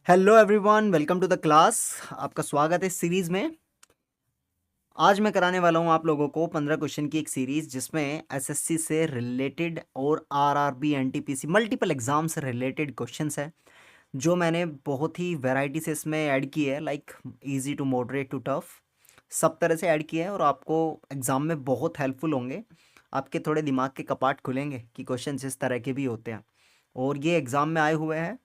Hello everyone, welcome to the class. आपका स्वागत है इस सीरीज़ में। आज मैं कराने वाला हूं आप लोगों को 15 क्वेश्चन की एक सीरीज़ जिसमें एसएससी से रिलेटेड और आरआरबी एनटीपीसी मल्टीपल एग्जाम से रिलेटेड क्वेश्चंस है जो मैंने बहुत ही वैरायटी से इसमें ऐड की है, like easy to moderate to tough, सब तरह से ऐड किया है और आपको एग्ज़ाम में बहुत हेल्पफुल होंगे। आपके थोड़े दिमाग के कपाट खुलेंगे कि क्वेश्चन इस तरह के भी होते हैं और ये एग्ज़ाम में आए हुए हैं।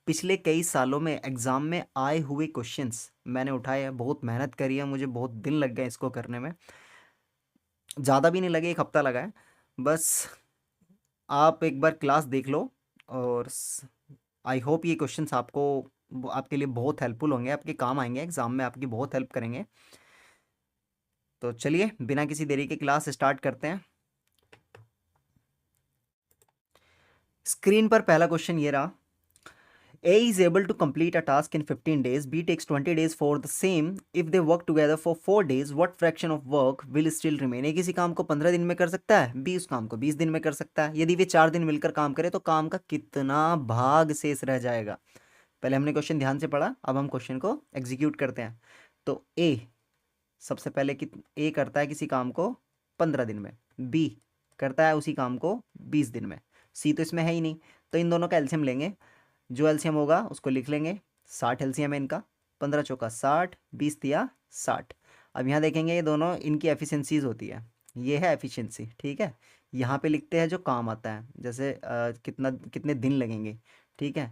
पिछले कई सालों में एग्ज़ाम में आए हुए क्वेश्चंस मैंने उठाए हैं, बहुत मेहनत करी है, मुझे बहुत दिन लग गए इसको करने में। ज़्यादा भी नहीं लगे, एक हफ्ता लगा है बस। आप एक बार क्लास देख लो और आई होप ये क्वेश्चंस आपको आपके लिए बहुत हेल्पफुल होंगे, आपके काम आएंगे, एग्ज़ाम में आपकी बहुत हेल्प करेंगे। तो चलिए बिना किसी देरी के क्लास स्टार्ट करते हैं। स्क्रीन पर पहला क्वेश्चन ये रहा। A is able to complete a task in 15 days. B takes 20 days for the same. If they work together for 4 days, what fraction of work will still remain? A किसी काम को 15 दिन में कर सकता है, B उस काम को 20 दिन में कर सकता है। यदि वे 4 दिन मिलकर काम करें तो काम का कितना भाग शेष रह जाएगा? पहले हमने क्वेश्चन ध्यान से पढ़ा, अब हम क्वेश्चन को एग्जीक्यूट करते हैं। तो A सबसे पहले A करता है किसी काम को 15 दिन में, B करता है उसी काम को 20 दिन में, C तो इसमें है ही नहीं, तो इन दोनों का एलसीएम लेंगे। जो एलसीएम होगा उसको लिख लेंगे, 60 एलसीएम है इनका, 15 चौका 60, 20 दिया 60। अब यहाँ देखेंगे ये दोनों इनकी एफिशिएंसीज होती है, ये है एफिशिएंसी, ठीक है। यहाँ पे लिखते हैं जो काम आता है, जैसे कितने दिन लगेंगे, ठीक है।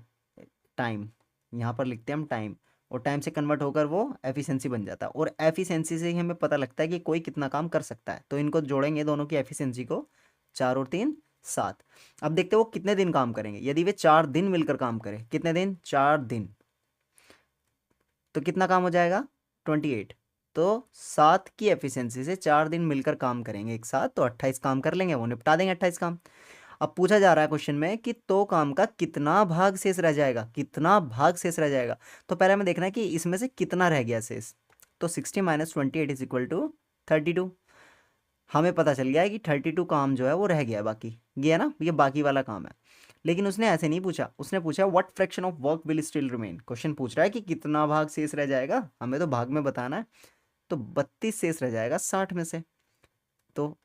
टाइम यहाँ पर लिखते हैं हम टाइम, और टाइम से कन्वर्ट होकर वो एफिशिएंसी बन जाता है, और एफिशिएंसी से ही हमें पता लगता है कि कोई कितना काम कर सकता है। तो इनको जोड़ेंगे दोनों की एफिशिएंसी को, 4 और 3 7। अब देखते हैं वो कितने दिन काम करेंगे। यदि वे 4 दिन मिलकर काम करें, कितने दिन, 4 दिन, तो कितना काम हो जाएगा, 28। तो 7 की एफिशिएंसी से 4 दिन मिलकर काम करेंगे एक साथ, तो 28 काम कर लेंगे, वो निपटा देंगे 28 काम। अब पूछा जा रहा है क्वेश्चन में कि तो काम का कितना भाग शेष रह जाएगा, कितना भाग शेष रह जाएगा। तो पहले हमें देखना है कि इसमें से कितना रह गया शेष। तो 60 - 28 इज इक्वल टू 32। हमें पता चल गया है कि 32 काम जो है वो रह गया है, बाकी ये है ना, ये बाकी वाला काम है। लेकिन उसने ऐसे नहीं पूछा, उसने पूछा what fraction of work will still remain. Question पूछ रहा है कि कितना भाग शेष रह जाएगा, हमें तो भाग में बताना है। तो 32 शेष रह जाएगा 60 में से, तो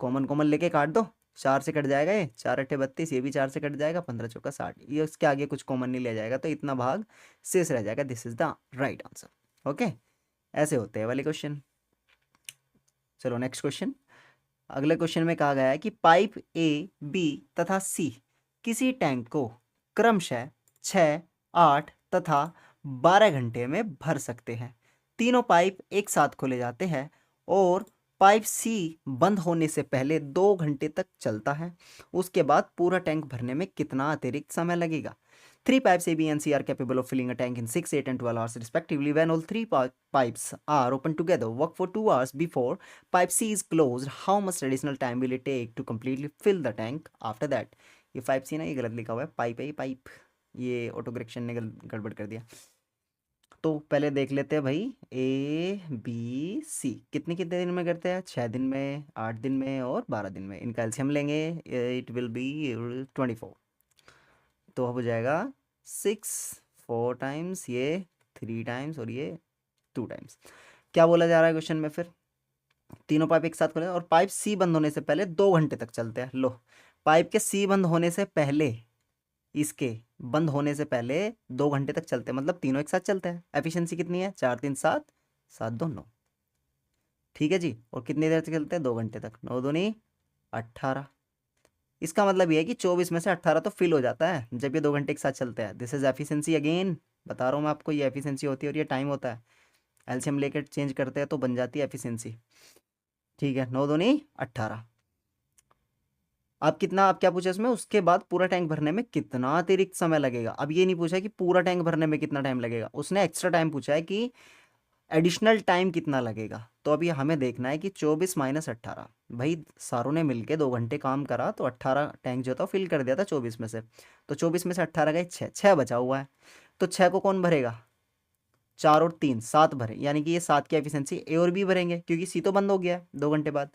कॉमन कॉमन लेके काट दो, 4 से कट जाएगा, ये 4 अट्ठे 32, ये भी 4 से कट जाएगा, 15 चौका 60, ये उसके आगे कुछ कॉमन नहीं लिया जाएगा, तो इतना भाग शेष रह जाएगा। This is the right answer. Okay, ऐसे होते हैं वाले क्वेश्चन। चलो नेक्स्ट क्वेश्चन। अगले क्वेश्चन में कहा गया है कि पाइप ए, बी तथा सी किसी टैंक को क्रमशः 6, 8 तथा 12 घंटे में भर सकते हैं। तीनों पाइप एक साथ खोले जाते हैं और पाइप सी बंद होने से पहले 2 घंटे तक चलता है। उसके बाद पूरा टैंक भरने में कितना अतिरिक्त समय लगेगा? Three pipes A, B, and C are capable of filling a tank in 6, 8, and 12 hours respectively. When all three pipes are open together, work for 2 hours before pipe C is closed. How much additional time will it take to completely fill the tank after that? ये pipe सी ना, ये गलत लिखा हुआ है, pipe है ये pipe, ये ऑटो करेक्शन ने गड़बड़ कर दिया। तो पहले देख लेते हैं भाई, ए बी सी कितने कितने दिन में करते हैं, 6 दिन में, 8 दिन में और 12 दिन में। इनका एलसीएम लेंगे, इट विल बी 24। तो अब हो जाएगा 6 4 टाइम्स, ये 3 टाइम्स और ये 2 टाइम्स। क्या बोला जा रहा है क्वेश्चन में फिर? तीनों पाइप एक साथ खोले और पाइप सी बंद होने से पहले 2 घंटे तक चलते हैं। लो, पाइप के सी बंद होने से पहले, इसके बंद होने से पहले 2 घंटे तक चलते हैं, मतलब तीनों एक साथ चलते हैं। एफिशिएंसी कितनी है, 4 3 7, 7 2 9, ठीक है जी। और कितनी देर तक चलते हैं, 2 घंटे तक, 9 दूनी 18। इसका मतलब ये है कि 24 में से 18 तो फिल हो जाता है जब ये 2 घंटे एक साथ चलते हैं। दिस इज एफिशिएंसी अगेन, बता रहा हूँ मैं आपको, ये एफिशिएंसी होती है और ये टाइम होता है। एलसीएम लेकर चेंज करते हैं तो बन जाती है एफिशिएंसी, ठीक है। 9 दूनी 18। अब कितना, अब क्या पूछा इसमें, उसके बाद पूरा टैंक भरने में कितना अतिरिक्त समय लगेगा। अब ये नहीं पूछा कि पूरा टैंक भरने में कितना टाइम लगेगा, उसने एक्स्ट्रा टाइम पूछा है कि एडिशनल टाइम कितना लगेगा। तो अभी हमें देखना है कि 24 - 18, भाई सारों ने मिलके 2 घंटे काम करा तो 18 टैंक जो था फिल कर दिया था 24 में से। तो 24 में से 18 गए 6, 6 बचा हुआ है। तो 6 को कौन भरेगा, 4 और 3 7 भरे, यानी कि ये 7 की एफिशिएंसी ए और बी भरेंगे क्योंकि सी तो बंद हो गया है 2 घंटे बाद।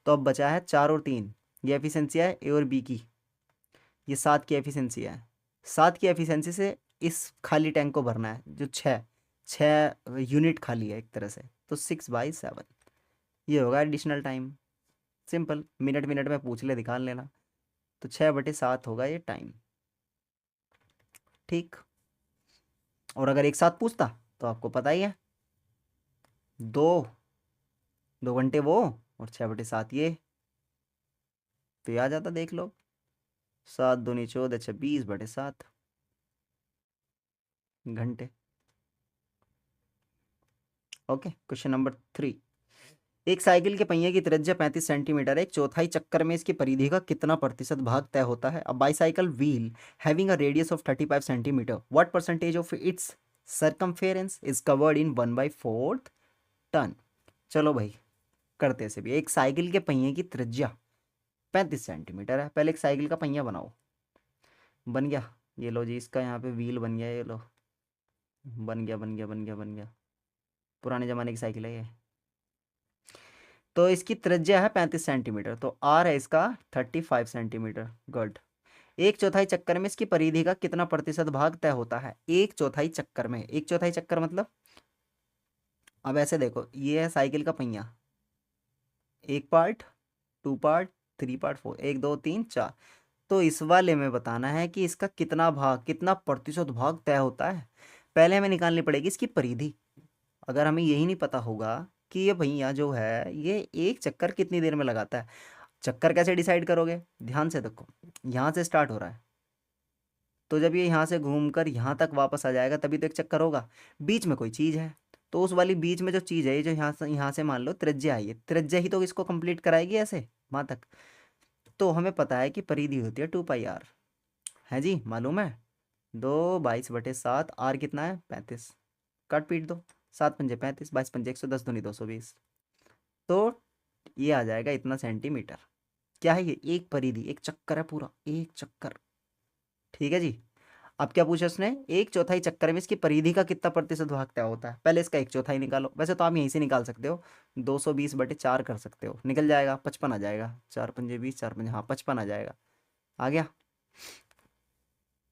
तो अब बचा है 4 और 3, ये एफिशिएंसी है ए और बी की, ये 7 की एफिशिएंसी है। 7 की एफिशिएंसी से इस खाली टैंक को भरना है, जो 6 यूनिट खाली है एक तरह से, तो 6/7 ये होगा additional time. Simple, minute minute में पूछ ले, दिखा लेना। तो 6/7 होगा ये टाइम। ठीक, और अगर एक साथ पूछता तो आपको पता ही है, 2 घंटे वो और 6/7 ये, तो ये आ जाता, देख लो, 7 दूनी 14, 20/7 घंटे। Okay, question number 3। एक साइकिल के पहिए की त्रिज्या 35 सेंटीमीटर है। एक चौथाई चक्कर में इसकी परिधि का कितना प्रतिशत भाग तय होता है? A bicycle wheel having a radius of 35 centimetre, what percentage of its circumference is covered in 1/4 turn? चलो भाई, करते से भी। एक साइकिल के पहिए की त्रिज्या 35 सेंटीमीटर है। पहले एक साइकिल का पहिया बनाओ। बन गया, ये लो जी, इसका यहाँ पे व्हील बन गया, ये लो, बन गया बन गया बन गया बन गया। पुराने ज़माने की साइकिल है ये। तो इसकी त्रिज्या है 35 सेंटीमीटर, तो आर है इसका 35 सेंटीमीटर। गुड। एक चौथाई चक्कर में इसकी परिधि का कितना प्रतिशत भाग तय होता है? एक चौथाई चक्कर में, एक चौथाई चक्कर मतलब, अब ऐसे देखो, ये है साइकिल का पहिया, एक पार्ट, 2 पार्ट, 3 पार्ट, 4, 1 2 3 4। तो इस वाले में बताना है कि इसका कितना भाग, कितना प्रतिशत भाग तय होता है। पहले हमें निकालनी पड़ेगी इसकी परिधि। अगर हमें यही नहीं पता होगा कि ये भैया जो है ये एक चक्कर कितनी देर में लगाता है, चक्कर कैसे डिसाइड करोगे? ध्यान से देखो, यहाँ से स्टार्ट हो रहा है, तो जब ये यहाँ से घूमकर यहाँ तक वापस आ जाएगा तभी तो एक चक्कर होगा। बीच में कोई चीज़ है, तो उस वाली बीच में जो चीज़ है, ये जो यहाँ से मान लो त्रिज्या है, ये त्रिज्या ही तो इसको कंप्लीट कराएगी ऐसे वहाँ तक। तो हमें पता है कि परिधि होती है 2πr, है जी, मालूम है। 2/22/7, आर कितना है? 35। काट पीट दो, 7×5 = 35, 22×5 = 110, दूनी 220। तो ये आ जाएगा इतना सेंटीमीटर। क्या है ये? एक परिधि, एक चक्कर है पूरा, एक चक्कर। ठीक है जी। अब क्या पूछा उसने? एक चौथाई चक्कर में इसकी परिधि का कितना प्रतिशत भाग तय होता है? पहले इसका एक चौथाई निकालो। वैसे तो आप यहीं से निकाल सकते हो, 220/4 कर सकते हो, निकल जाएगा, 55 आ जाएगा। 4×5 = 20, 4×5, हाँ 55 आ जाएगा। आ गया,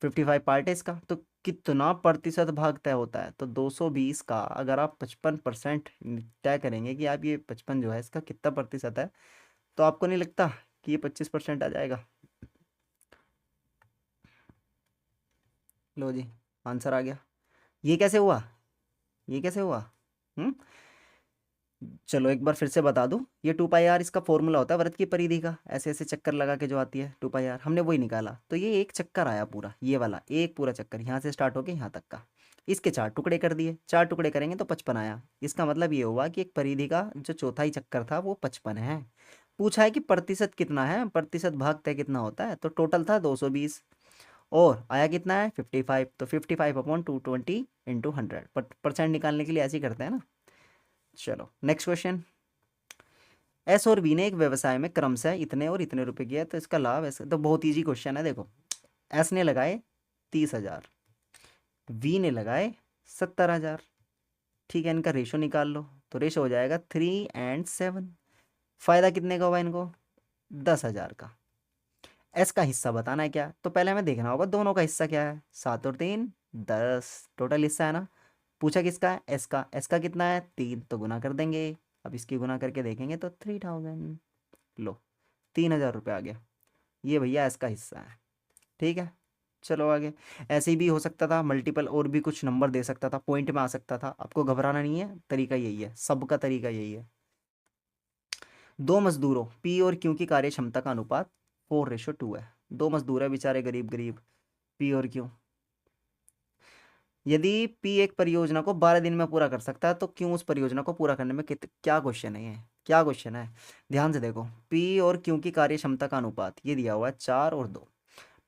55 पार्ट है इसका, तो कितना प्रतिशत भाग तय होता है? तो 220 का अगर आप 55% तय करेंगे कि आप ये 55 जो है इसका कितना प्रतिशत है, तो आपको नहीं लगता कि ये 25% आ जाएगा? लो जी, आंसर आ गया। ये कैसे हुआ? ये कैसे हुआ? हम्म, चलो एक बार फिर से बता दूं। ये 2πr इसका फॉर्मूला होता है वृत्त की परिधि का, ऐसे ऐसे चक्कर लगा के जो आती है 2πr, हमने वही निकाला। तो ये एक चक्कर आया पूरा, ये वाला एक पूरा चक्कर यहाँ से स्टार्ट होके यहाँ तक का। इसके 4 टुकड़े कर दिए, 4 टुकड़े करेंगे तो 55 आया। इसका मतलब ये हुआ कि एक परिधि का जो चौथाई चक्कर था वो 55 है। पूछा है कि प्रतिशत कितना है, प्रतिशत भाग तय कितना होता है, तो टोटल था 220 और आया कितना है 55। तो 55/220 × 100, परसेंट निकालने के लिए ऐसे ही करते हैं ना। चलो नेक्स्ट क्वेश्चन। एस और बी ने एक व्यवसाय में क्रमशः इतने और इतने रुपए किया, तो इसका लाभ ऐसे, तो बहुत इजी क्वेश्चन है। देखो, एस ने लगाए 30,000, वी ने लगाए 70,000। ठीक है, इनका रेशो निकाल लो, तो रेशो हो जाएगा 3:7। फायदा कितने का होगा इनको? 10,000 का। एस का हिस्सा बताना है क्या, तो पहले हमें देखना होगा दोनों का हिस्सा क्या है। 7 और 3 10, टोटल हिस्सा है ना। पूछा किसका है? एस का। एस का कितना है? 3, तो गुना कर देंगे। अब इसकी गुना करके देखेंगे तो 3000। लो, 3,000 रुपये आ गया। ये भैया एस का हिस्सा है। ठीक है, चलो आगे। ऐसे ही भी हो सकता था, मल्टीपल और भी कुछ नंबर दे सकता था, पॉइंट में आ सकता था। आपको घबराना नहीं है, तरीका यही है, सबका तरीका यही है। दो मजदूरों पी और क्यू की कार्य क्षमता का अनुपात 4:2 है। दो मजदूर है बेचारे, गरीब गरीब, पी और क्यू। यदि पी एक परियोजना को 12 दिन में पूरा कर सकता है, तो क्यों उस परियोजना को पूरा करने में क्या क्वेश्चन है ये? क्या क्वेश्चन है? ध्यान से देखो, पी और क्यू की कार्य क्षमता का अनुपात ये दिया हुआ है 4 और 2।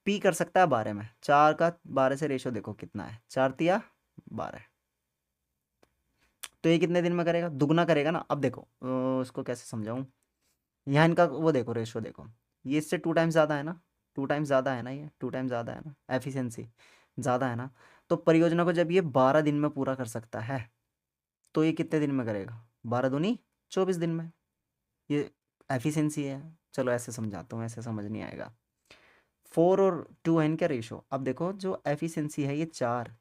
पी कर सकता है 12 में, 4 का 12 से रेशो देखो कितना है, 4×3 = 12। तो ये कितने दिन में करेगा? दुगना करेगा ना। अब देखो इसको कैसे समझाऊं, यहाँ इनका वो देखो, रेशो देखो, ये इससे 2 टाइम्स ज़्यादा है ना, 2 टाइम्स ज़्यादा है ना, ये 2 टाइम्स ज़्यादा है ना, एफिशिएंसी ज़्यादा है ना। तो परियोजना को जब ये 12 दिन में पूरा कर सकता है, तो ये कितने दिन में करेगा? 12 दूनी 24 दिन में। ये एफिशिएंसी है। चलो ऐसे समझाता हूँ, ऐसे समझ नहीं आएगा। 4 और 2 है इनका रेशो। अब देखो जो एफिशिएंसी है ये 4,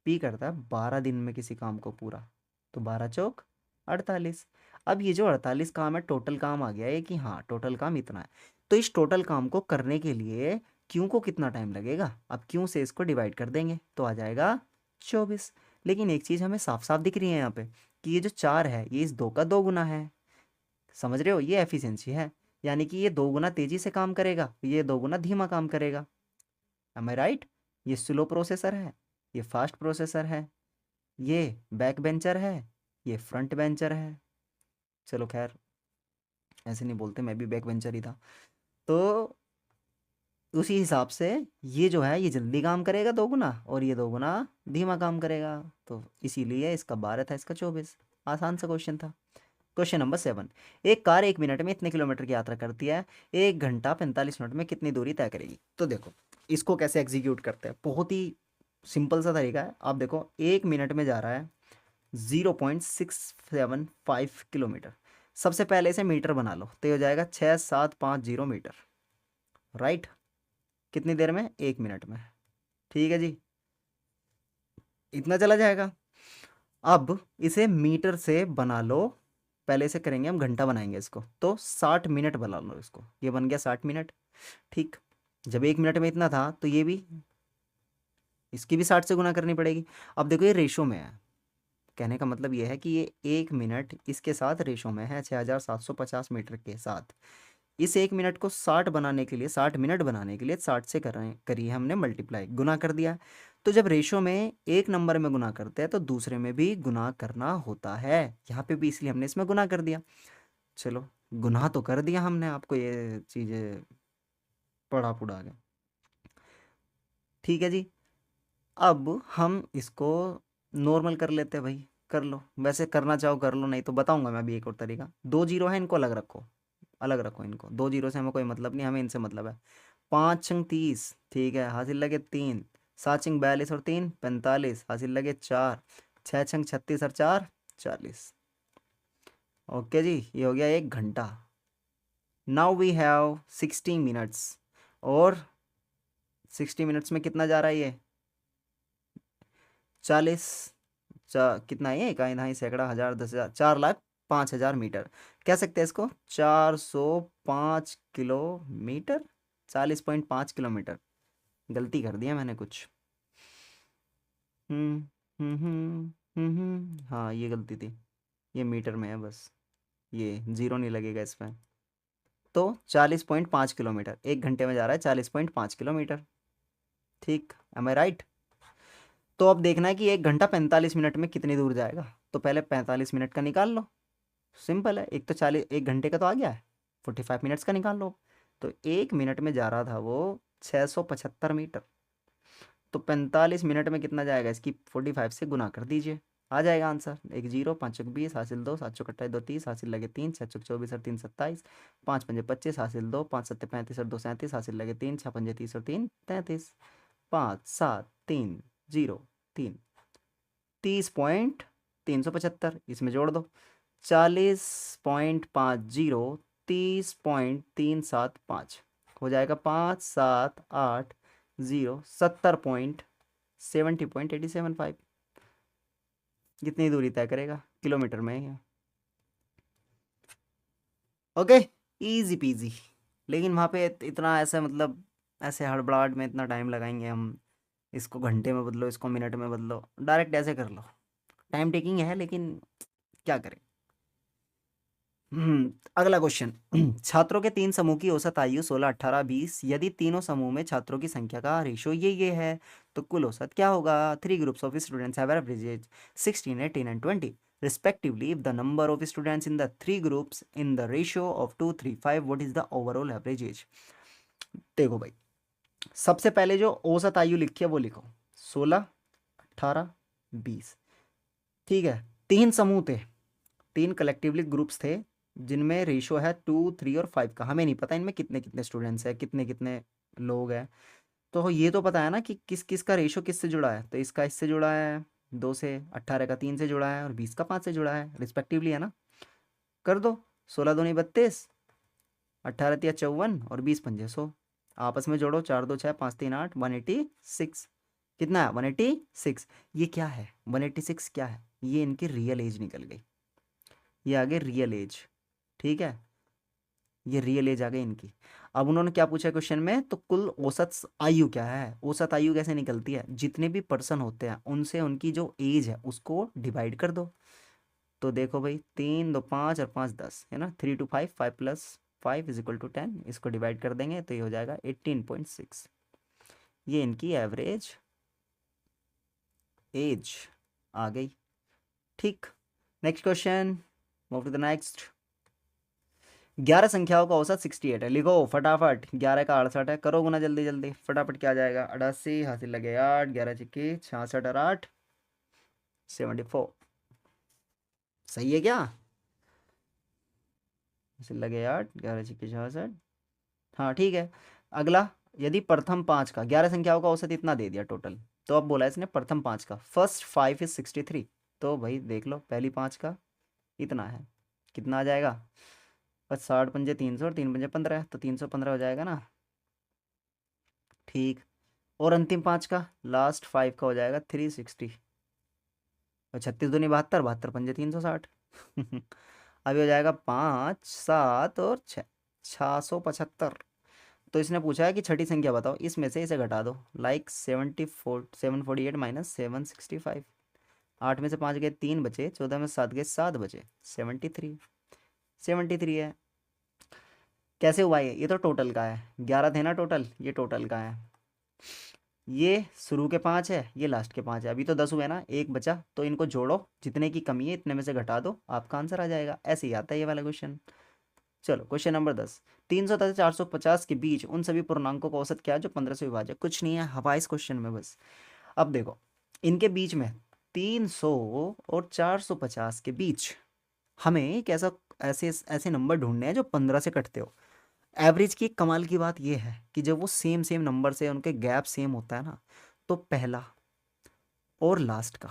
पी करता है 12 दिन में किसी काम को पूरा, तो 12 चौक 48। अब ये जो 48 काम है टोटल काम आ गया है कि हाँ टोटल काम इतना है। तो इस टोटल काम को करने के लिए क्यों को कितना टाइम लगेगा, अब क्यों से इसको डिवाइड कर देंगे तो आ जाएगा 24। लेकिन एक चीज़ हमें साफ साफ दिख रही है यहाँ पे कि ये जो 4 है ये इस 2 का 2 गुना है। समझ रहे हो, ये एफिशिएंसी है, यानी कि ये 2 गुना तेजी से काम करेगा, ये 2 गुना धीमा काम करेगा। एम आई राइट? ये स्लो प्रोसेसर है, ये फास्ट प्रोसेसर है, ये बैक बेंचर है, ये फ्रंट बेंचर है। चलो खैर ऐसे नहीं बोलते, मैं भी बैक बेंचर ही था। तो उसी हिसाब से ये जो है ये जल्दी काम करेगा 2 गुना, और ये 2 गुना धीमा काम करेगा, तो इसीलिए इसका 12 था, इसका 24। आसान सा क्वेश्चन था। क्वेश्चन नंबर 7, एक कार 1 मिनट में इतने किलोमीटर की यात्रा करती है, 1 घंटा 45 मिनट में कितनी दूरी तय करेगी। तो देखो इसको कैसे एग्जीक्यूट करते हैं, बहुत ही सिंपल सा तरीका है। आप देखो 1 मिनट में जा रहा है 0.675 किलोमीटर। सबसे पहले इसे मीटर बना लो तो ये हो जाएगा 6750 मीटर, राइट। कितनी देर में, 1 मिनट में, ठीक है जी, इतना चला जाएगा। अब इसे मीटर से बना लो, पहले से करेंगे हम घंटा बनाएंगे इसको, तो 60 मिनट बना लो इसको, ये बन गया 60 मिनट, ठीक। जब 1 मिनट में इतना था तो ये भी, इसकी भी 60 से गुना करनी पड़ेगी। अब देखो ये रेशो में है, कहने का मतलब ये है कि ये 1 मिनट इसके साथ रेशो में है 6750 मीटर के साथ। इस 1 मिनट को 60 बनाने के लिए, 60 मिनट बनाने के लिए 60 से करिए हमने मल्टीप्लाई, गुना कर दिया। तो जब रेशो में एक नंबर में गुना करते हैं तो दूसरे में भी गुना करना होता है, यहाँ पे भी इसलिए हमने इसमें गुना कर दिया। चलो गुना तो कर दिया हमने, आपको ये चीज़ें पढ़ा पुढ़ा गया, ठीक है जी। अब हम इसको नॉर्मल कर लेते हैं भाई, कर लो, वैसे करना चाहो कर लो, नहीं तो बताऊंगा मैं भी एक और तरीका। 2 जीरो है, इनको अलग रखो, अलग रखो इनको, 2 जीरो से हमें कोई मतलब नहीं, हमें इनसे मतलब है। 5 छंग 30, ठीक है, हासिल लगे 3, 7 छंग 42 और 3 45, हासिल लगे 4, 6 छंग 36 और 4 40। ओके जी, ये हो गया 1 घंटा। नाउ वी हैव 60 मिनट्स, और 60 मिनट्स में कितना जा रहा है ये 40, कितना है ये, इकाई दहाई सैकड़ा हज़ार 10,000, 4,05,000 मीटर। कह सकते हैं इसको 405 किलोमीटर, 40.5 किलोमीटर। गलती कर दिया मैंने कुछ, हम्म हाँ ये गलती थी, ये मीटर में है बस, ये जीरो नहीं लगेगा इसमें। तो 40.5 किलोमीटर 1 घंटे में जा रहा है, 40.5 किलोमीटर, ठीक, एम आई राइट। तो अब देखना है कि 1 घंटा 45 मिनट में कितनी दूर जाएगा, तो पहले 45 मिनट का निकाल लो, सिंपल है। एक तो 40, 1 घंटे का तो आ गया है, 45 मिनट्स का निकाल लो। तो 1 मिनट में जा रहा था वो 675 मीटर, तो 45 मिनट में कितना जाएगा, इसकी 45 से गुना कर दीजिए, आ जाएगा आंसर। 1 जीरो, 5 चौक 20, हासिल 2, 7 चौक 28, 2 30, हासिल लगे 3, 6 चौक 24 और 3 27, 5 पंजे 25, हासिल 2, 5 सत्ते 35 और 2 37, हासिल लगे 3, 6 पंजे 30 और 3 33, 5 7 3 0 3, 30.375, इसमें जोड़ दो, 40.50, 30.375 हो जाएगा, 5780, 70.80.85, कितनी दूरी तय करेगा किलोमीटर में है। Okay, easy PG. लेकिन वहाँ पे इतना ऐसे मतलब ऐसे हड़बड़ाहट में इतना टाइम लगाएंगे हम, इसको घंटे में बदलो, इसको मिनट में बदलो, डायरेक्ट ऐसे कर लो, टाइम टेकिंग है लेकिन क्या करें। अगला क्वेश्चन। छात्रों के 3 समूह की औसत आयु 16, 18, 20, यदि तीनों समूह में छात्रों की संख्या का रेशो ये है तो कुल औसत क्या होगा। 3 groups of students have average age 16, 18 and 20 respectively. If the number of students in the 3 groups in the ratio of 2, 3, 5, what is the overall average age? देखो भाई, सबसे पहले जो औसत आयु लिखी है वो लिखो, 16, 18, 20, ठीक है। 3 समूह थे, 3 कलेक्टिवली ग्रुप्स थे जिनमें रेशो है 2, 3 और 5 का। हमें नहीं पता इनमें कितने कितने स्टूडेंट्स हैं, कितने कितने लोग हैं। तो ये तो पता है ना कि किस किस का रेशो किससे जुड़ा है, तो इसका इससे जुड़ा है 2 से, 18 का 3 से जुड़ा है और 20 का 5 से जुड़ा है, रिस्पेक्टिवली, है ना। कर दो, 16 दूनी 32, 18 तिया 54 और 20 पंजे 100। आपस में जोड़ो, 4 2 6 5 3 8, 186। कितना है? 186। ये क्या है? 186 क्या है? ये इनकी रियल एज निकल गई, ये आ गई रियल एज। ठीक है, ये रियल एज आ गई इनकी। अब उन्होंने क्या पूछा क्वेश्चन में, तो कुल औसत आयु क्या है? औसत आयु कैसे निकलती है? जितने भी पर्सन होते हैं उनसे उनकी जो एज है उसको डिवाइड कर दो। तो देखो भाई, 3 2 5 और 5 10 है ना, 3 2 5, 5 प्लस 5 इज इक्वल टू 10। इसको डिवाइड कर देंगे तो ये हो जाएगा 18.6। ये इनकी एवरेज एज आ गई। ठीक, next question, move to the next. 11 संख्याओं का औसत 68 है, लिखो फटाफट। 11 का 68 है, करो गुना जल्दी जल्दी फटाफट। क्या आ जाएगा? 88, हासिल लगे 8, 11 छिक्की 66 और 8 74। सही है क्या? हासिल लगे 8, 11 छिक्की 66। हाँ ठीक है। अगला, यदि प्रथम 5 का, 11 संख्याओं का औसत इतना दे दिया टोटल, तो अब बोला इसने प्रथम 5 का, फर्स्ट 5 इज 63। तो भाई देख लो, पहली 5 का इतना है, कितना आ जाएगा? बस 60 पंजे 300 और 3 पंजे 15, तो 315 हो जाएगा ना। ठीक, और अंतिम 5 का, लास्ट 5 का हो जाएगा 360, और 36 दूनी 72, 72 पंजे 360। अभी हो जाएगा 5 7 और 6, 675। तो इसने पूछा है कि छठी संख्या बताओ, इसमें से इसे घटा दो, लाइक 748 माइनस 765। 8 में से 5 गए 3 बचे, 14 में 7 गए 7 बचे, 73। 73 है। कैसे हुआ ये तो टोटल का है, 11 थे ना टोटल, ये टोटल का है। ये शुरू के 5 है, ये लास्ट के 5 है। अभी तो 10 हुए ना, एक बचा, तो इनको जोड़ो, जितने की कमी है इतने में से घटा दो, आपका आंसर आ जाएगा। ऐसे ही आता है ये वाला क्वेश्चन। चलो क्वेश्चन नंबर 10। 300 तथा 450 के बीच उन सभी पूर्णांकों का औसत क्या है जो 15 से विभाज्य? कुछ नहीं है हवा इस क्वेश्चन में बस। अब देखो, इनके बीच में 300 और 450 के बीच हमें एक ऐसा ऐसे ऐसे नंबर ढूंढने हैं जो 15 से कटते हो। एवरेज की एक कमाल की बात यह है कि जब वो सेम सेम नंबर से उनके गैप सेम होता है ना, तो पहला और लास्ट का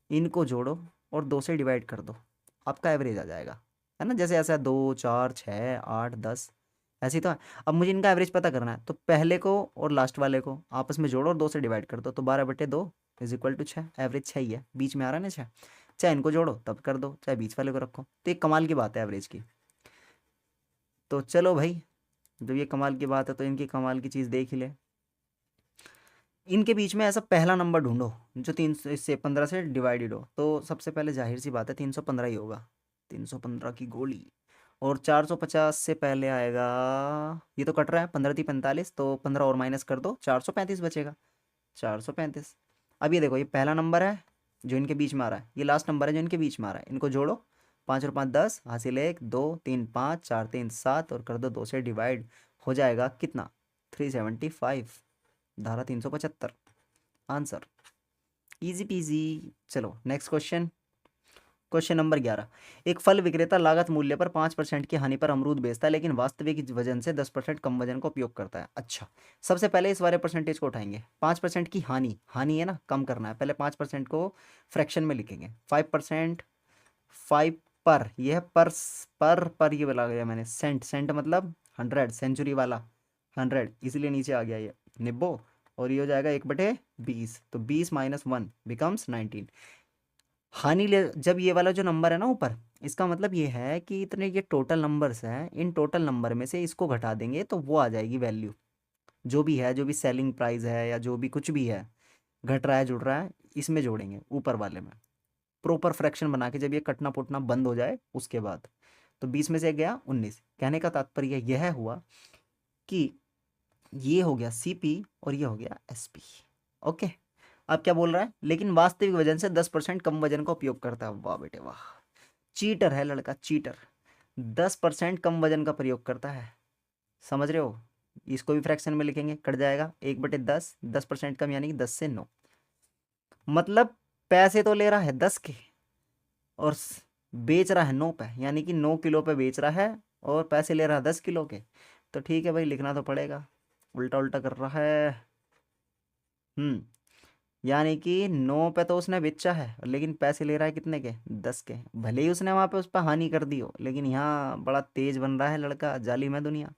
इनको जोड़ो और 2 से डिवाइड कर दो, आपका एवरेज आ जाएगा। है ना, जैसे ऐसा 2 4 6 8 10 ऐसे ही तो है। अब मुझे इनका एवरेज पता करना है, तो पहले को और लास्ट वाले को आपस में जोड़ो और 2 से डिवाइड कर दो, तो 12/2 इज इक्वल टू 6। एवरेज 6 ही है, बीच में आ रहा है ना 6। चाहे इनको जोड़ो तब कर दो, चाहे बीच वाले को रखो, तो एक कमाल की बात है एवरेज की। तो चलो भाई, जब ये कमाल की बात है तो इनकी कमाल की चीज़ देख ही ले। इनके बीच में ऐसा पहला नंबर ढूंढो जो 315 से डिवाइडेड हो, तो सबसे पहले जाहिर सी बात है 315 ही होगा, 315 की गोली। और 450 से पहले आएगा, ये तो कट रहा है, 15 थी 45, तो 15 और माइनस कर दो, 435 बचेगा, 435। अब ये देखो, ये पहला नंबर है जो इनके बीच में आ रहा है, ये लास्ट नंबर है जो इनके बीच में आ रहा है, इनको जोड़ो, 5 और 5 10, हासिल 1 2 3 5 4 3 7, और कर दो 2 से डिवाइड, हो जाएगा कितना? 375, धारा 375 आंसर। Easy PG. चलो नेक्स्ट क्वेश्चन, क्वेश्चन नंबर 11। एक फल विक्रेता लागत मूल्य पर 5% की हानि पर अमरूद बेचता है, लेकिन वास्तविक वजन से 10% कम वजन का उपयोग करता है। अच्छा, सबसे पहले इस वाले परसेंटेज को उठाएंगे। 5% की हानि, हानि है ना, कम करना है, पहले 5% को फ्रैक्शन में लिखेंगे। 5%, 5 पर, यह पर ये बोला गया मैंने, सेंट, सेंट मतलब 100, सेंचुरी वाला 100, इसलिए नीचे आ गया ये निब्बो। और ये हो जाएगा 1/20, तो 20 माइनस 1 बिकम्स 19। हानि ले, जब ये वाला जो नंबर है ना ऊपर, इसका मतलब ये है कि इतने ये टोटल नंबर्स हैं, इन टोटल नंबर में से इसको घटा देंगे तो वो आ जाएगी वैल्यू, जो भी है, जो भी सेलिंग प्राइस है या जो भी कुछ भी है, घट रहा है जुड़ रहा है, इसमें जोड़ेंगे ऊपर वाले में, प्रॉपर फ्रैक्शन बना के, जब ये कटना पुटना बंद हो जाए उसके बाद। तो 20 में से गया 19। कहने का तात्पर्य यह हुआ कि ये हो गया सीपी और ये हो गया एसपी। ओके, अब क्या बोल रहा है, लेकिन वास्तविक वजन से 10% कम वजन का उपयोग करता है। वाह बेटे वाह, चीटर है लड़का, चीटर। 10% कम वजन का प्रयोग करता है, समझ रहे हो? इसको भी फ्रैक्शन में लिखेंगे, कट जाएगा 1/10, 10% कम यानी कि 10 से 9। मतलब पैसे तो ले रहा है 10 के और बेच रहा है 9 पे, यानी कि 9 किलो पे बेच रहा है और पैसे ले रहा है 10 किलो के। तो ठीक है भाई, लिखना तो पड़ेगा, उल्टा उल्टा कर रहा है। यानी कि 9 पे तो उसने बेचा है, लेकिन पैसे ले रहा है कितने के? 10 के। भले ही उसने वहाँ पे उस पर हानि कर दी हो, लेकिन यहाँ बड़ा तेज बन रहा है लड़का, जाली में दुनिया।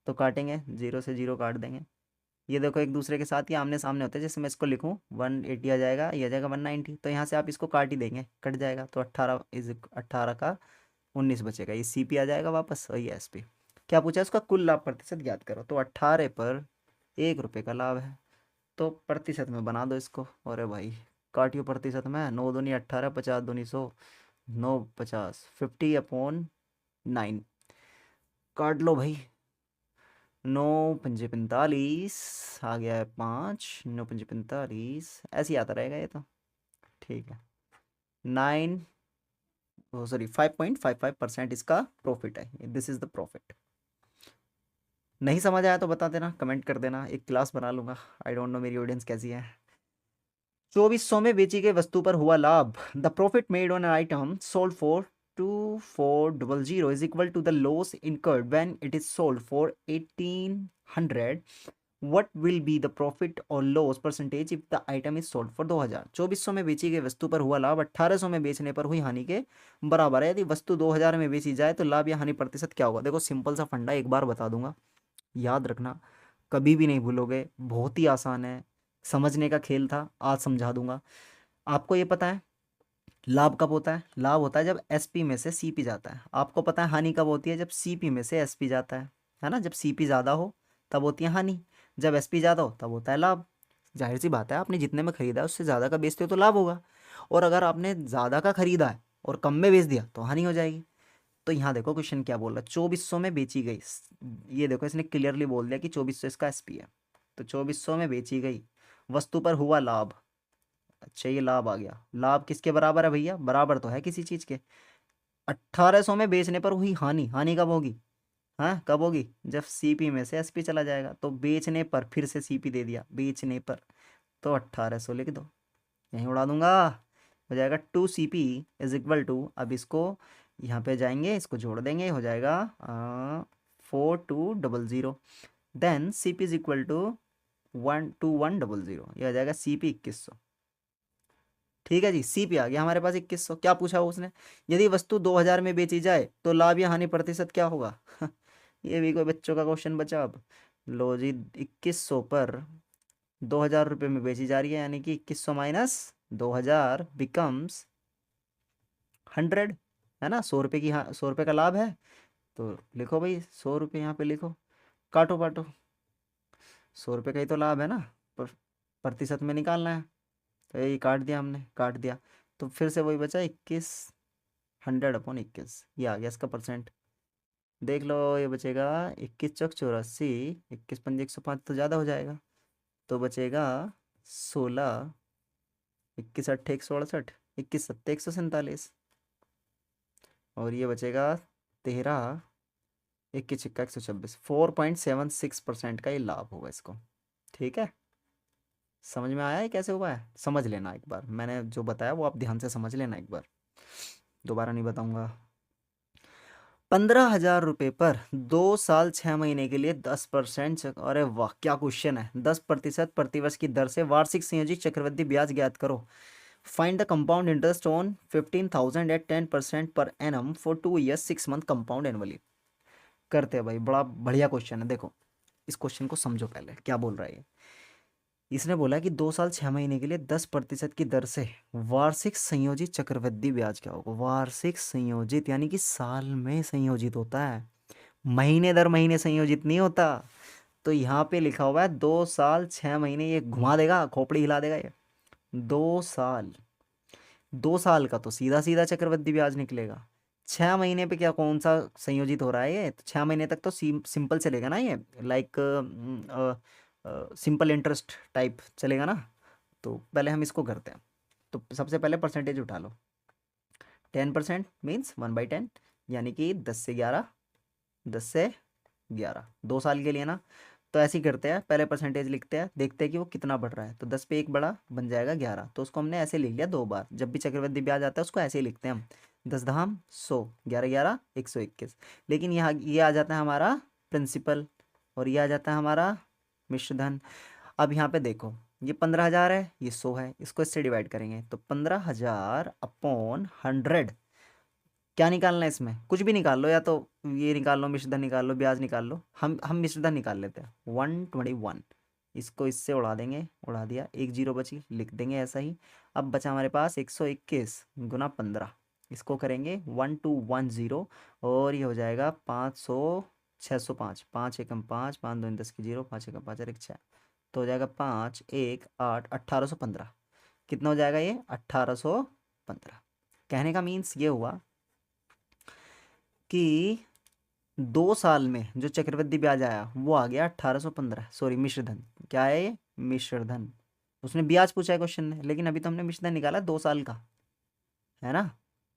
तो काटेंगे, 0 से 0 काट देंगे। ये देखो एक दूसरे के साथ ही आमने सामने होते हैं। जैसे मैं इसको लिखूँ 180 आ जाएगा, ये आ जाएगा 190, तो यहाँ से आप इसको काट ही देंगे, कट जाएगा। तो 18 इज 18 का 19 बचेगा, ये सी पी आ जाएगा वापस, और ये एस पी। क्या पूछा, इसका कुल लाभ प्रतिशत ज्ञात करो। तो 18 पर 1 रुपये का लाभ है, तो प्रतिशत में बना दो इसको। अरे भाई काटियो प्रतिशत में, 9 दूनी 18, 50 दूनी 100, 9 50, 50/9 काट लो भाई। 9 पंजे 45 आ गया है 5, 9 पंजे 45, ऐसे ही आता रहेगा ये तो। ठीक है, 9 सॉरी 5.55% इसका प्रॉफिट है। This is the profit. नहीं समझ आया तो बता देना, कमेंट कर देना, एक क्लास बना लूंगा। आई डोंट नो मेरी ऑडियंस कैसी है। 2400 में बेची गई वस्तु पर हुआ लाभ। The profit made on item sold for 2400 is equal to the loss incurred when it is sold for 1800। What will be the profit or loss percentage if the item is sold for 2000? 2400 में बेची गई वस्तु पर हुआ लाभ 1800 में बेचने पर हुई हानि के बराबर है। यदि वस्तु 2000 में बेची जाए तो लाभ या हानि प्रतिशत क्या होगा। देखो सिंपल सा फंडा एक बार बता दूंगा, याद रखना, कभी भी नहीं भूलोगे, बहुत ही आसान है, समझने का खेल था, आज समझा दूंगा। आपको ये पता है लाभ कब होता है, लाभ होता है जब एसपी में से सीपी जाता है। आपको पता है हानि कब होती है, जब सीपी में से एसपी जाता है ना। जब सीपी ज़्यादा हो तब होती है हानि, जब एसपी ज़्यादा हो तब होता है लाभ। जाहिर सी बात है, आपने जितने में खरीदा है उससे ज़्यादा का बेचते हो तो लाभ होगा, और अगर आपने ज़्यादा का खरीदा है और कम में बेच दिया तो हानि हो जाएगी। तो यहाँ देखो क्वेश्चन क्या बोल रहा है, 2400 में बेची गई, ये देखो इसने क्लियरली बोल दिया कि 2400 इसका एसपी है। तो 2400 में बेची गई वस्तु पर हुआ लाभ। अच्छा ये लाभ आ गया, लाभ किसके बराबर है भैया, बराबर तो है किसी चीज के। 1800 में बेचने पर हुई हानि, हानि कब होगी, हाँ कब होगी, जब सीपी में से एसपी चला जाएगा। तो बेचने पर फिर से सीपी दे दिया, बेचने पर, तो 1800 लिख दो, यहीं उड़ा दूंगा, हो जाएगा 2CP इज इक्वल टू, अब इसको यहाँ पे जाएंगे, इसको जोड़ देंगे, हो जाएगा 4200। Then CP is equal to 12100, ये हो जाएगा CP 2100। ठीक है जी, सीपी आ गया हमारे पास 2100। क्या पूछा उसने, यदि वस्तु 2000 में बेची जाए तो लाभ या हानि प्रतिशत क्या होगा। ये भी कोई बच्चों का क्वेश्चन बचा। अब लो जी, 2100 पर 2000 रुपये में बेची जा रही है, यानी कि 2100 माइनस 2000 बिकम्स 100, है ना। 100 रुपये की, हाँ 100 रुपये का लाभ है, तो लिखो भाई 100 रुपये यहाँ पे लिखो, काटो पाटो, 100 रुपये का ही तो लाभ है ना, पर प्रतिशत में निकालना है। तो यही काट दिया हमने, काट दिया, तो फिर से वही बचा 21, 100/21, ये आ गया इसका परसेंट। देख लो ये बचेगा 21 चौक 84, 21 पंजे 105 तो ज़्यादा हो जाएगा, तो बचेगा 16, 21 8 168, 21 7 147, और ये बचेगा 13, 21 6 126, 4.76% का ये लाभ होगा इसको। ठीक है, समझ में आया है कैसे हुआ है, समझ लेना एक बार, मैंने जो बताया वो आप ध्यान से समझ लेना एक बार, दोबारा नहीं बताऊंगा। 15,000 रुपये पर 2 साल 6 महीने के लिए 10%, अरे वाह क्या क्वेश्चन है, 10% प्रतिवर्ष की दर से वार्षिक संयोजित चक्रवृद्धि ब्याज ज्ञात करो। Find the compound interest on 15,000 at 10% per annum for 2 years 6 month compound annually. करते हैं भाई, बड़ा बढ़िया क्वेश्चन है। देखो इस क्वेश्चन को समझो पहले क्या बोल रहा है ये। इसने बोला कि 2 साल 6 महीने के लिए 10% की दर से वार्षिक संयोजित चक्रवृद्धि ब्याज क्या होगा। वार्षिक संयोजित यानी कि साल में संयोजित होता है, महीने दर महीने संयोजित नहीं होता। तो यहाँ पे लिखा हुआ है 2 साल 6 महीने, ये घुमा देगा, खोपड़ी हिला देगा ये। 2 साल, 2 साल का तो सीधा सीधा चक्रवृद्धि ब्याज निकलेगा। 6 महीने पे क्या कौन सा संयोजित हो रहा है ये, तो 6 महीने तक तो सिंपल चलेगा ना ये, लाइक सिंपल इंटरेस्ट टाइप चलेगा ना। तो पहले हम इसको करते हैं, तो सबसे पहले परसेंटेज उठा लो। 10% मीन्स 1/10, यानी कि 10 से 11, 10 से 11, 2 साल के लिए ना। तो ऐसे ही करते हैं, पहले परसेंटेज लिखते हैं, देखते हैं कि वो कितना बढ़ रहा है। तो 10 पे 1 बढ़ा, बन जाएगा 11, तो उसको हमने ऐसे लिख लिया 2 बार। जब भी चक्रवृद्धि ब्याज आता है उसको ऐसे ही लिखते हैं हम, 10 धाम 100, 11 11 121। लेकिन यहाँ ये आ जाता है हमारा प्रिंसिपल, और ये आ जाता है हमारा मिश्रधन। अब यहाँ पे देखो ये 15,000 है, ये 100 है, इसको इससे डिवाइड करेंगे तो 15,000 अपॉन 100, क्या निकालना है इसमें, कुछ भी निकाल लो, या तो ये निकाल लो, मिश्रधन निकाल लो, ब्याज निकाल लो। हम मिश्रधन निकाल लेते हैं। 121, इसको इससे उड़ा देंगे, उड़ा दिया, एक जीरो बची, लिख देंगे ऐसा ही। अब बचा हमारे पास 121 गुना 15, इसको करेंगे 1210, और ये हो जाएगा 500, 605, 5 एकम 5, 5 2 10 की 0, 5 एकम 5 और 1 6, तो हो जाएगा 5 1 8, 1815। कितना हो जाएगा ये, 1815। कहने का मीन्स ये हुआ कि 2 साल में जो चक्रवृद्धि ब्याज आया वो आ गया 1815, सॉरी मिश्रधन। क्या है ये, मिश्रधन। उसने ब्याज पूछा है क्वेश्चन ने, लेकिन अभी तो हमने मिश्रधन निकाला 2 साल का, है ना।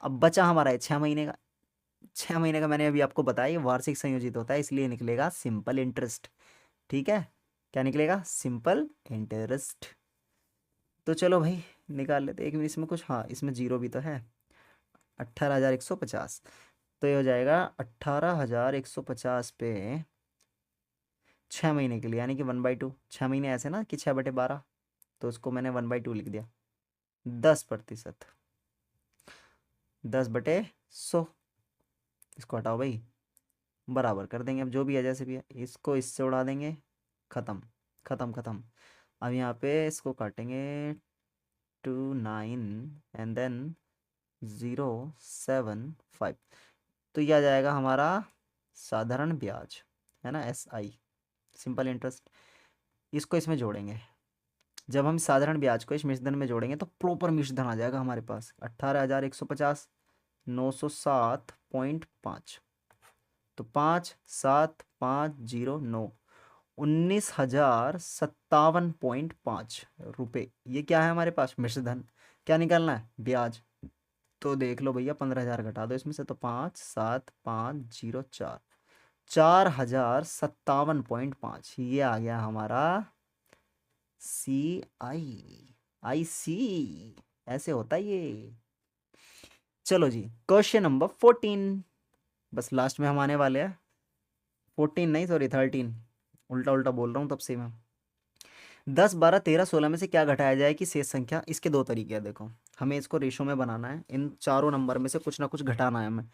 अब बचा हमारा है 6 महीने का। 6 महीने का मैंने अभी आपको बताया, ये वार्षिक संयोजित होता है, इसलिए निकलेगा सिंपल इंटरेस्ट। ठीक है, क्या निकलेगा, सिंपल इंटरेस्ट। तो चलो भाई निकाल लेते एक मिनट इसमें कुछ, हाँ इसमें जीरो भी तो है। 18,150, तो ये हो जाएगा 18,150 पे 6 महीने के लिए, यानी कि 1/2। 6 महीने ऐसे ना कि 6/12, तो उसको मैंने 1/2 लिख दिया। 10%, 10/100, इसको हटाओ भाई, बराबर कर देंगे। अब जो भी है जैसे भी है, इसको इससे उड़ा देंगे, ख़त्म ख़त्म ख़त्म। अब यहाँ पे इसको काटेंगे, 29 एंड देन 075, तो यह आ जाएगा हमारा साधारण ब्याज, है ना, SI, सिंपल इंटरेस्ट। इसको इसमें जोड़ेंगे, जब हम साधारण ब्याज को इस मिश्रधन में जोड़ेंगे तो प्रॉपर मिश्रधन आ जाएगा हमारे पास। 18,150, 907.5, तो 5,7,509, 19,057.5 रुपये, ये क्या है हमारे पास, मिश्रधन। क्या निकालना है, ब्याज। तो देख लो भैया, 15,000 घटा दो इसमें से, तो 5,7,504, 4,057.5, ये आ गया हमारा CI ऐसे होता है ये। चलो जी, क्वेश्चन नंबर 14, बस लास्ट में हम आने वाले हैं। 14 नहीं, सॉरी 13, उल्टा उल्टा बोल रहा हूँ तब से मैं। 10 12 13 16 में से क्या घटाया जाए कि शेष संख्या। इसके दो तरीके हैं, देखो हमें इसको रेशो में बनाना है, इन चारों नंबर में से कुछ ना कुछ घटाना है हमें,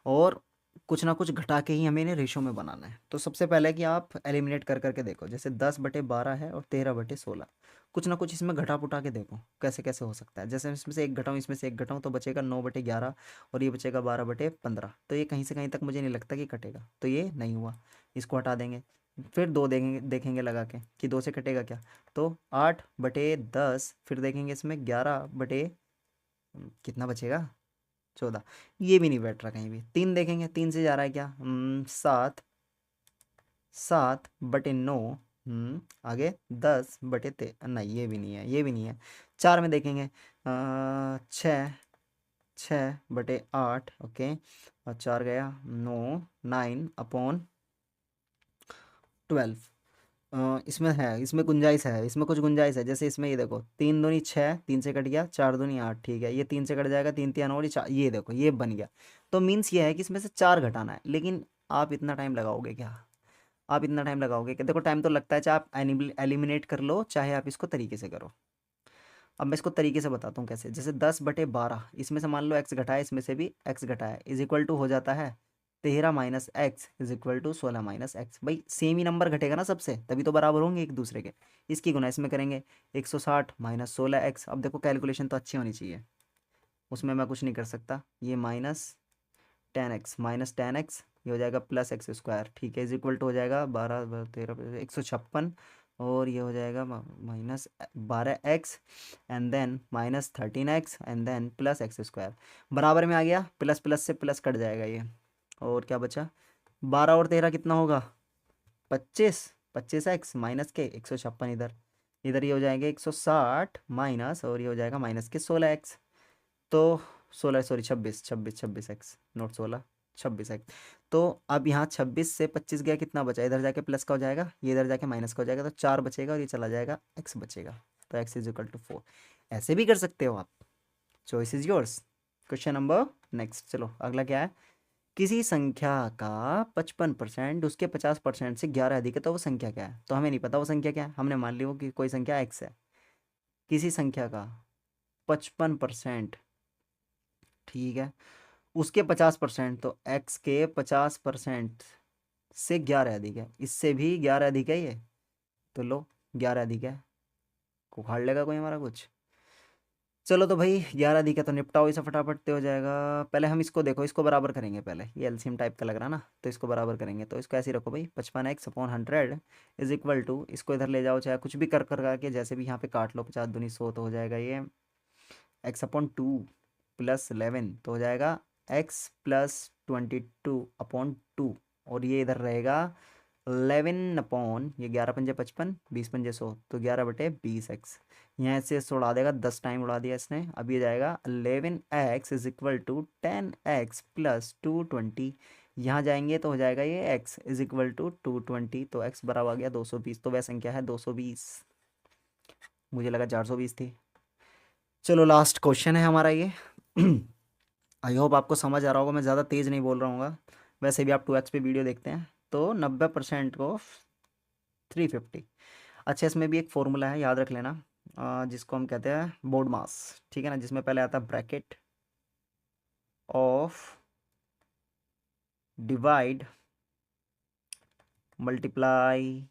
और कुछ ना कुछ घटा के ही हमें इन्हें रेशो में बनाना है। तो सबसे पहले कि आप एलिमिनेट कर करके देखो, जैसे 10/12 है और 13/16, कुछ ना कुछ इसमें घटा पुटा के देखो कैसे कैसे हो सकता है। जैसे इसमें से एक घटाऊँ, इसमें से एक घटाऊँ, तो बचेगा 9/11, और ये बचेगा 12/15, तो ये कहीं से कहीं तक मुझे नहीं लगता कि कटेगा, तो ये नहीं हुआ, इसको हटा देंगे। फिर दो देखेंगे देखेंगे लगा के कि 2 से कटेगा क्या, तो 8/10, फिर देखेंगे इसमें 11 कितना बचेगा, 14, ये भी नहीं बैठ रहा कहीं भी। 3 देखेंगे, 3 से जा रहा है क्या, 7, 7/9, आगे 10/13, नहीं ये भी नहीं है, ये भी नहीं है। 4 में देखेंगे, 6, 6/8, ओके, और 4 गया 9, 9/12। इसमें है, इसमें गुंजाइश है, इसमें कुछ गुंजाइश है। जैसे इसमें ये देखो, 3 दूनी 6, 3 से कट गया, 4 दूनी 8, ठीक है, ये 3 से कट जाएगा, 3 3 और ये 4, ये देखो ये बन गया। तो मीन्स ये है कि इसमें से 4 घटाना है, लेकिन आप इतना टाइम लगाओगे क्या, आप इतना टाइम लगाओगे क्या, देखो टाइम तो लगता है, चाहे आप एलिमिनेट कर लो, चाहे आप इसको तरीके से करो। अब मैं इसको तरीके से बताता हूँ कैसे। जैसे 10/12, इसमें से मान लो x घटाया, इसमें से भी x घटाया, इज इक्वल टू हो जाता है 13 minus X is equal to 16 minus X. भाई सेम ही नंबर घटेगा ना सबसे, तभी तो बराबर होंगे एक दूसरे के। इसकी गुना इसमें करेंगे, 160 माइनस 16x। अब देखो कैलकुलेशन तो अच्छी होनी चाहिए, उसमें मैं कुछ नहीं कर सकता। ये -10x माइनस 10x, ये हो जाएगा +x², ठीक है, इज इक्वल टू हो जाएगा 12 13 156, और ये हो जाएगा -12x and then -13x and then +x², बराबर में आ गया। प्लस प्लस से प्लस कट जाएगा ये, और क्या बचा, 12 और 13 कितना होगा, 25, 25x माइनस के 156, इधर इधर ये हो जाएंगे 160 माइनस, और ये हो जाएगा माइनस के 16x, तो 16, सॉरी 26, 26, 26x, नोट 16, 26x। तो अब यहाँ 26 से 25 गया, कितना बचा, इधर जाके प्लस का हो जाएगा, ये इधर जाके माइनस का हो जाएगा, तो 4 बचेगा, और ये चला जाएगा, x बचेगा, तो x इज इक्वल टू 4। ऐसे भी कर सकते हो आप, choice is yours. Question number next, चलो अगला क्या है। किसी संख्या का 55% उसके 50% से 11 अधिक है, तो वो संख्या क्या है। तो हमें नहीं पता वो संख्या क्या है, हमने मान लिया कि कोई संख्या x है। किसी संख्या का 55%, ठीक है, उसके 50%, तो x के 50% से 11 अधिक है, इससे भी 11 अधिक है ये, तो लो 11 अधिक है, उखाड़ लेगा कोई हमारा कुछ। चलो तो भाई 11 अधिक है तो निपटाओ इसे फटाफट से हो जाएगा। पहले हम इसको देखो, इसको बराबर करेंगे पहले, ये एलसीएम टाइप का लग रहा ना, तो इसको बराबर करेंगे, तो इसको ऐसे ही रखो भाई, 55x/100 इज इक्वल टू, इसको इधर ले जाओ चाहे कुछ भी कर करके, जैसे भी यहाँ पे काट लो, 50 दूनी 100 तो हो जाएगा ये x/2 + 11 तो हो जाएगा x + 22/2, और ये इधर रहेगा 11 ये 11×5 = 55, 20×100 तो 11/20x। यहाँ से इससे उड़ा देगा, 10 टाइम उड़ा दिया इसने। अब ये जाएगा 11x is equal to 10x + 220, यहाँ जाएंगे तो हो जाएगा ये x इज इक्वल टू 220, तो x बराबर आ गया 220, तो वह संख्या है 220, मुझे लगा 420 थी। चलो लास्ट क्वेश्चन है हमारा ये। आई होप आपको समझ आ रहा होगा, मैं ज़्यादा तेज़ नहीं बोल रहा हूँ, वैसे भी आप 2x पे वीडियो देखते हैं, तो 90% को 350। अच्छा, इसमें भी एक फॉर्मूला है, याद रख लेना, जिसको हम कहते हैं बोर्ड मास, ठीक है ना, जिसमें पहले आता है bracket of divide multiply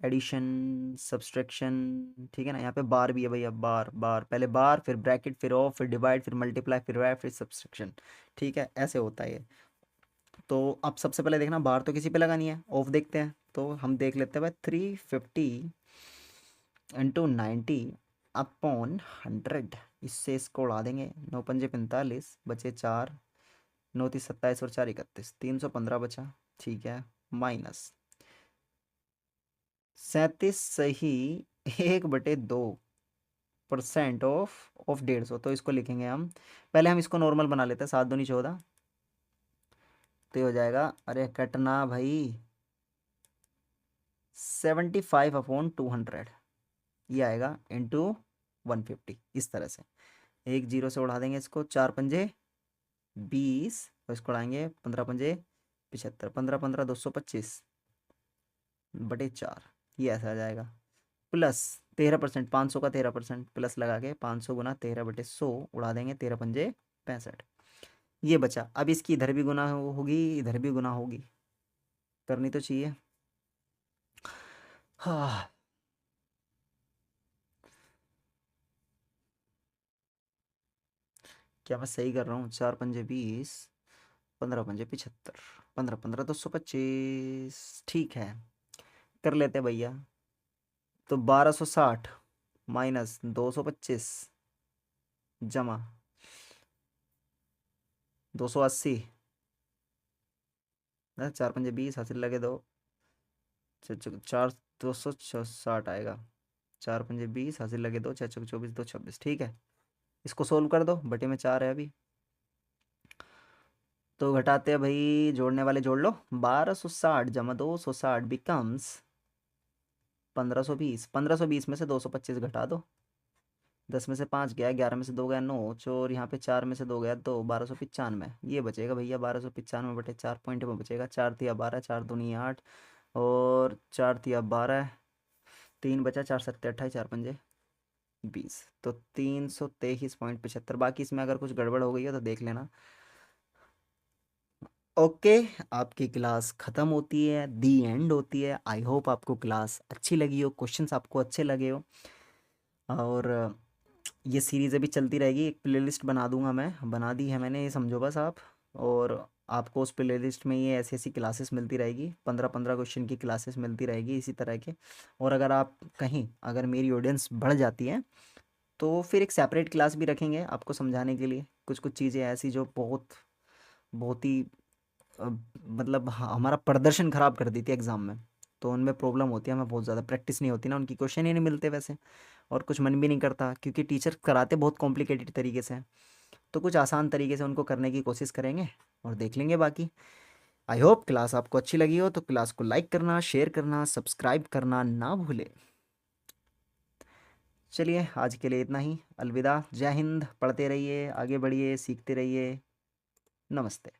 addition subtraction, ठीक है ना, यहाँ पे बार भी है भैया, बार बार, पहले बार फिर ब्रैकेट फिर ऑफ फिर डिवाइड फिर मल्टीप्लाई फिर डिवाइड फिर सब्सट्रैक्शन, ठीक है, ऐसे होता है ये। तो अब सबसे पहले देखना, बार तो किसी पे लगानी है, ऑफ देखते हैं, तो हम देख लेते हैं भाई 350 × 90/100, इससे इसको उड़ा देंगे, 9×5 = 45, बचे 4, 9×3 = 27 और 4 = 31, 315 बचा, ठीक है, माइनस 37 सही 1/2% ऑफ 150, तो इसको लिखेंगे हम, पहले हम इसको नॉर्मल बना लेते हैं, 7 दूनी 14, तो ये हो जाएगा, अरे कटना भाई, 75/200, ये आएगा इंटू 150, इस तरह से। एक जीरो से उड़ा देंगे इसको, 4×5 = 20, और इसको उड़ाएंगे 15×5 = 75, 15×15 = 225/4, ये ऐसा आ जाएगा, प्लस 13%, 500 का 13% प्लस लगा के 500 × 13/100 उड़ा देंगे, 13×5 = 65, ये बचा। अब इसकी इधर भी गुना होगी, इधर भी गुना होगी, करनी तो चाहिए। हाँ, क्या मैं सही कर रहा हूँ? 4×5 = 20, 15×5 = 75, 15×15 = 225, ठीक है, कर लेते हैं भैया। तो 1260 माइनस 225 जमा 280, 4×5 = 20, हासिल लगे 2, 260 आएगा, 4×5 = 20, हासिल लगे 2, 4×4 = 24, 226, ठीक है, इसको सोल्व कर दो, बटे में 4 है अभी, तो घटाते हैं भाई, जोड़ने वाले जोड़ लो, 1260 जमा 260 बिकम्स 1520, 1520 में से 225 घटा दो, 10 में से 5 गया, 11 में से 2 गया 9, और यहाँ पे 4 में से 2 गया 2, 1295, ये बचेगा भैया, 1295/4 पॉइंट में बचेगा, 4×3 = 12, 4×2 = 8, और 4×3 = 12, 3 बचा, 4×7 = 28, 4×5 = 20, तो 323.75, बाकी इसमें अगर कुछ गड़बड़ हो गई है तो देख लेना। ओके, आपकी क्लास ख़त्म होती है, दी एंड होती है। आई होप आपको क्लास अच्छी लगी हो, क्वेश्चंस आपको अच्छे लगे हो, और ये सीरीज़ अभी चलती रहेगी, एक प्लेलिस्ट बना दूंगा मैं, बना दी है मैंने, ये समझो बस आप, और आपको उस प्लेलिस्ट में ये ऐसी ऐसी क्लासेस मिलती रहेगी, 15-15 क्वेश्चन की क्लासेस मिलती रहेगी इसी तरह के। और अगर आप कहीं, अगर मेरी ऑडियंस बढ़ जाती है तो फिर एक सेपरेट क्लास भी रखेंगे आपको समझाने के लिए, कुछ कुछ चीज़ें ऐसी जो बहुत बहुत ही मतलब हमारा प्रदर्शन ख़राब कर दी थी एग्ज़ाम में, तो उनमें प्रॉब्लम होती है, हमें बहुत ज़्यादा प्रैक्टिस नहीं होती ना, उनकी क्वेश्चन ही नहीं मिलते वैसे, और कुछ मन भी नहीं करता क्योंकि टीचर कराते बहुत कॉम्प्लिकेटेड तरीके से, तो कुछ आसान तरीके से उनको करने की कोशिश करेंगे और देख लेंगे बाकी। आई होप क्लास आपको अच्छी लगी हो, तो क्लास को लाइक करना, शेयर करना, सब्सक्राइब करना ना भूले। चलिए आज के लिए इतना ही, अलविदा, जय हिंद, पढ़ते रहिए, आगे बढ़िए, सीखते रहिए, नमस्ते।